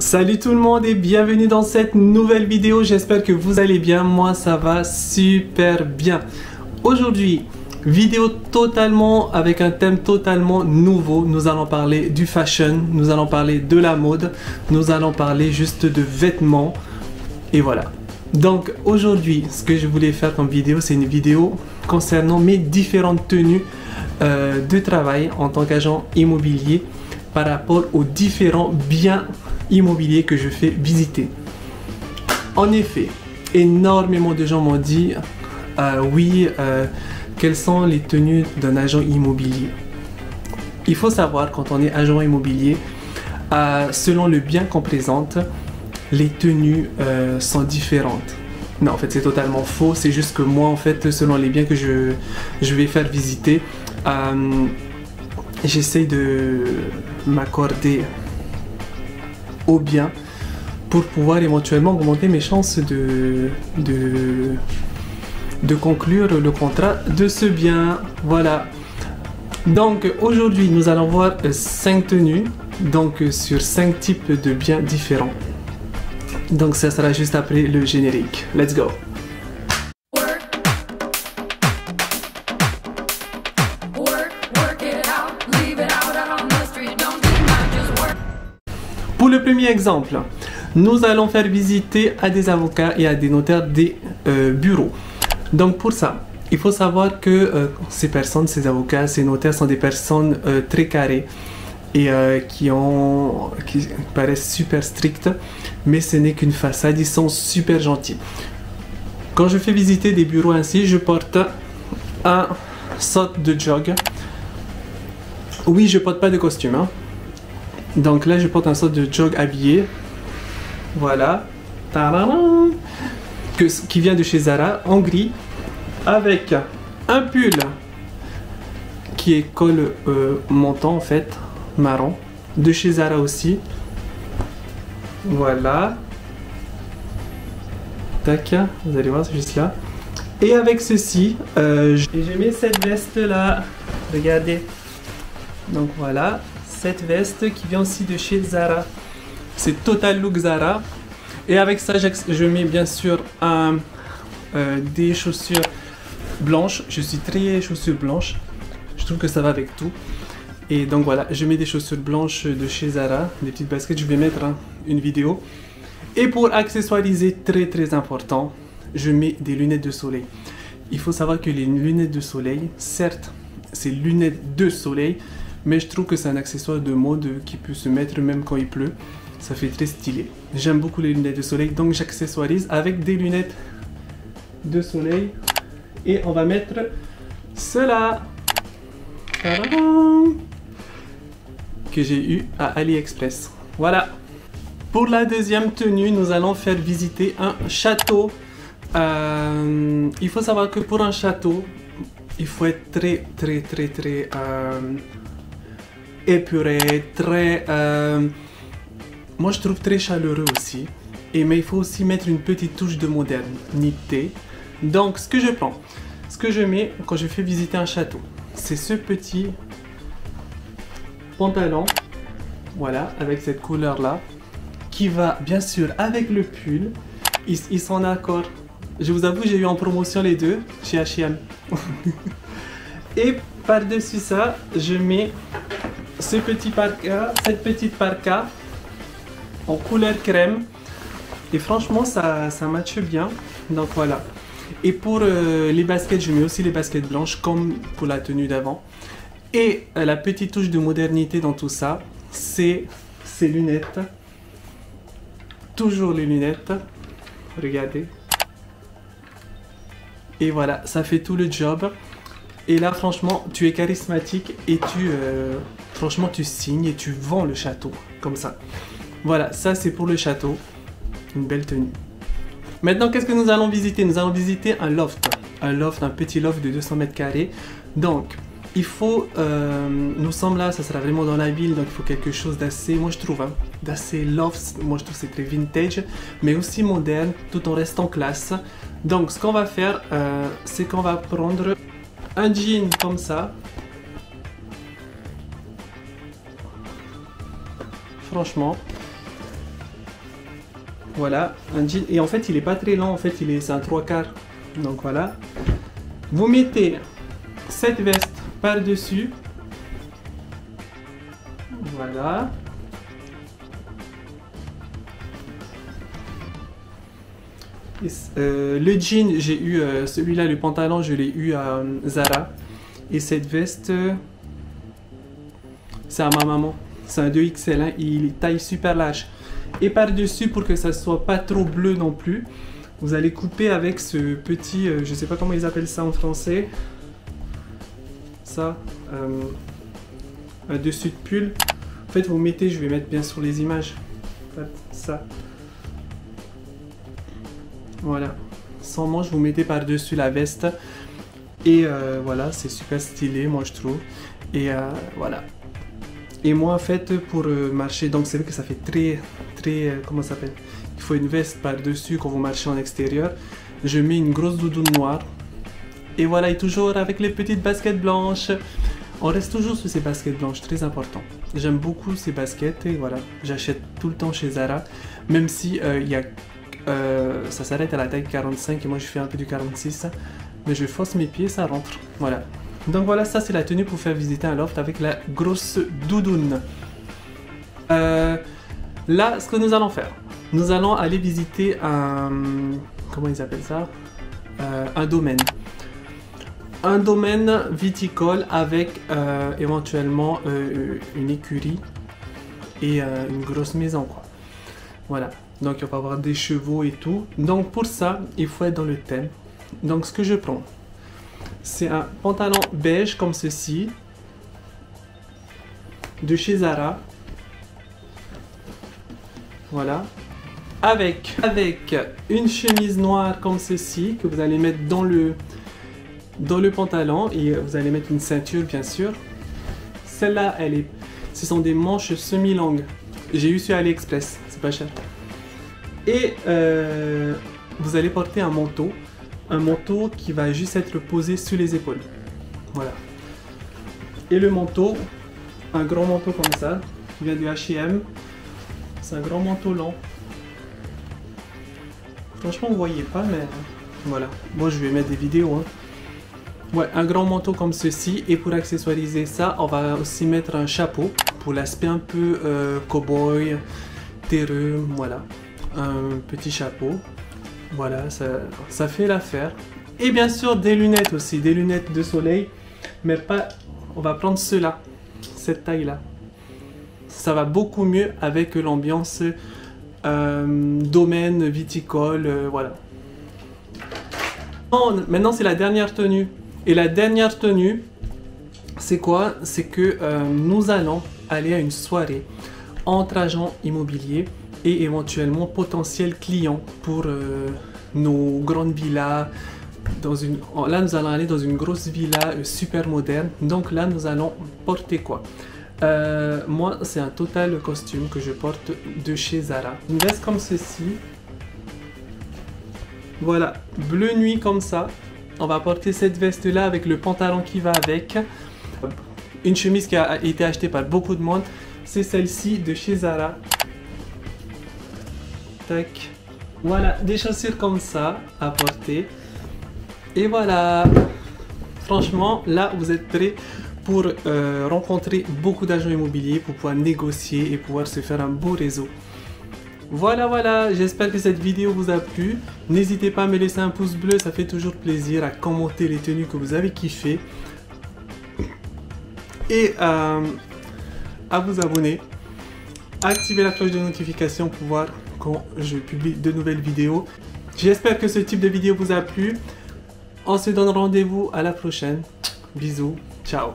Salut tout le monde et bienvenue dans cette nouvelle vidéo, j'espère que vous allez bien, moi ça va super bien. Aujourd'hui, vidéo totalement avec un thème totalement nouveau, nous allons parler du fashion, nous allons parler de la mode, nous allons parler juste de vêtements et voilà. Donc aujourd'hui, ce que je voulais faire comme vidéo, c'est une vidéo concernant mes différentes tenues de travail en tant qu'agent immobilier par rapport aux différents biens immobiliers que je fais visiter. En effet, énormément de gens m'ont dit quelles sont les tenues d'un agent immobilier. Il faut savoir, quand on est agent immobilier, selon le bien qu'on présente, les tenues sont différentes. Non, en fait, c'est totalement faux. C'est juste que moi, en fait, selon les biens que je vais faire visiter, j'essaie de m'accorder au bien pour pouvoir éventuellement augmenter mes chances de conclure le contrat de ce bien. Voilà. Donc aujourd'hui, nous allons voir 5 tenues, donc sur 5 types de biens différents. Donc ça sera juste après le générique. Let's go! Pour le premier exemple, nous allons faire visiter à des avocats et à des notaires des bureaux. Donc pour ça, il faut savoir que ces personnes, ces avocats, ces notaires sont des personnes très carrées et qui paraissent super strictes, mais ce n'est qu'une façade, ils sont super gentils. Quand je fais visiter des bureaux ainsi, je porte un sort de jog. Oui, je porte pas de costume, hein. Donc là, je porte un sort de jog habillé. Voilà. Qui vient de chez Zara, en gris. Avec un pull qui est col montant, en fait, marron. De chez Zara aussi. Voilà. Tac. Vous allez voir, c'est juste là. Et avec ceci, j'ai mis cette veste-là. Regardez. Donc voilà. Cette veste qui vient aussi de chez Zara. C'est Total Look Zara. Et avec ça, je mets bien sûr des chaussures blanches. Je suis très chaussures blanches. Je trouve que ça va avec tout. Et donc voilà, je mets des chaussures blanches de chez Zara. Des petites baskets. Je vais mettre une vidéo. Et pour accessoiriser, très important, je mets des lunettes de soleil. Il faut savoir que les lunettes de soleil, certes, c'est lunettes de soleil, mais je trouve que c'est un accessoire de mode qui peut se mettre même quand il pleut. Ça fait très stylé. J'aime beaucoup les lunettes de soleil, donc j'accessoirise avec des lunettes de soleil. Et on va mettre cela. Tadam, que j'ai eu à AliExpress. Voilà. Pour la deuxième tenue, nous allons faire visiter un château. Il faut savoir que pour un château, il faut être très épuré, moi je trouve très chaleureux aussi. Mais il faut aussi mettre une petite touche de modernité. Donc ce que je prends, ce que je mets quand je fais visiter un château, c'est ce petit pantalon, voilà, avec cette couleur là, qui va bien sûr avec le pull. Ils sont d'accord. Je vous avoue, j'ai eu en promotion les deux chez H&M. Et par-dessus ça, je mets ce petit parka, cette petite parka en couleur crème. Et franchement, ça matche bien. Donc voilà. Et pour les baskets, je mets aussi les baskets blanches comme pour la tenue d'avant. Et la petite touche de modernité dans tout ça, c'est ces lunettes. Toujours les lunettes. Regardez. Et voilà, ça fait tout le job. Et là, franchement, tu es charismatique et franchement, tu signes et tu vends le château, comme ça. Voilà, ça c'est pour le château. Une belle tenue. Maintenant, qu'est-ce que nous allons visiter? Nous allons visiter un loft. Un petit loft de 200 mètres carrés. Donc, il faut... nous sommes là, ça sera vraiment dans la ville, donc il faut quelque chose d'assez, moi je trouve, hein, d'assez loft. Moi je trouve que c'est très vintage, mais aussi moderne, tout en restant classe. Donc, ce qu'on va faire, c'est qu'on va prendre un jean comme ça. Franchement, Voilà, un jean. Et en fait, il est pas très lent. En fait, c'est un 3/4. Donc voilà. Vous mettez cette veste par-dessus. Voilà. Le jean, j'ai eu celui-là, le pantalon, je l'ai eu à Zara. Et cette veste, c'est à ma maman. C'est un 2XL, hein, il est taille super large. Et par-dessus, pour que ça soit pas trop bleu non plus, vous allez couper avec ce petit, je sais pas comment ils appellent ça en français. Ça, un dessus de pull. En fait, vous mettez, je vais mettre bien sur les images. Ça. Voilà. Sans manche, vous mettez par-dessus la veste. Et voilà, c'est super stylé, moi je trouve. Et voilà. Et moi, en fait, pour marcher, donc c'est vrai que ça fait très, comment ça s'appelle? Il faut une veste par-dessus quand vous marchez en extérieur. Je mets une grosse doudoune noire. Et voilà, et toujours avec les petites baskets blanches. On reste toujours sur ces baskets blanches, très important. J'aime beaucoup ces baskets et voilà, j'achète tout le temps chez Zara. Même si ça s'arrête à la taille 45 et moi je fais un peu du 46. Mais je force mes pieds, ça rentre. Voilà. Donc voilà, ça c'est la tenue pour faire visiter un loft avec la grosse doudoune. Là, ce que nous allons faire, nous allons aller visiter un... Comment ils appellent ça? Un domaine. Un domaine viticole avec éventuellement une écurie et une grosse maison, quoi. Voilà. Donc on va avoir des chevaux et tout. Donc pour ça, il faut être dans le thème. Donc ce que je prends, c'est un pantalon beige comme ceci, de chez Zara. Voilà. Avec une chemise noire comme ceci, que vous allez mettre dans le pantalon. Et vous allez mettre une ceinture, bien sûr. Celle-là, ce sont des manches semi-longues. J'ai eu sur AliExpress, c'est pas cher. Et vous allez porter un manteau. Un manteau qui va juste être posé sur les épaules. Voilà. Et le manteau, un grand manteau comme ça, qui vient du H&M. C'est un grand manteau long. Franchement, vous voyez pas, mais voilà. Moi, je vais mettre des vidéos. Hein. Ouais, un grand manteau comme ceci. Et pour accessoiriser ça, on va aussi mettre un chapeau pour l'aspect un peu cow-boy, terreux. Voilà. Un petit chapeau. Voilà, ça fait l'affaire. Et bien sûr, des lunettes aussi, des lunettes de soleil. Mais pas... On va prendre ceux-là, cette taille-là. Ça va beaucoup mieux avec l'ambiance domaine, viticole, voilà. Maintenant, c'est la dernière tenue. Et la dernière tenue, c'est quoi? C'est que nous allons aller à une soirée entre agents immobiliers et éventuellement potentiels clients pour nos grandes villas. Là, nous allons aller dans une grosse villa super moderne. Donc là, nous allons porter quoi? Moi, c'est un total costume que je porte de chez Zara. Une veste comme ceci. Voilà, bleu nuit comme ça. On va porter cette veste-là avec le pantalon qui va avec. Une chemise qui a été achetée par beaucoup de monde. C'est celle-ci de chez Zara. Tac. Voilà, des chaussures comme ça à porter. Et voilà. Franchement, là, vous êtes prêts pour rencontrer beaucoup d'agents immobiliers, pour pouvoir négocier et pouvoir se faire un beau réseau. Voilà, j'espère que cette vidéo vous a plu. N'hésitez pas à me laisser un pouce bleu, ça fait toujours plaisir, à commenter les tenues que vous avez kiffé. Et à vous abonner, à activer la cloche de notification pour voir quand je publie de nouvelles vidéos. J'espère que ce type de vidéo vous a plu. On se donne rendez-vous à la prochaine. Bisous, ciao.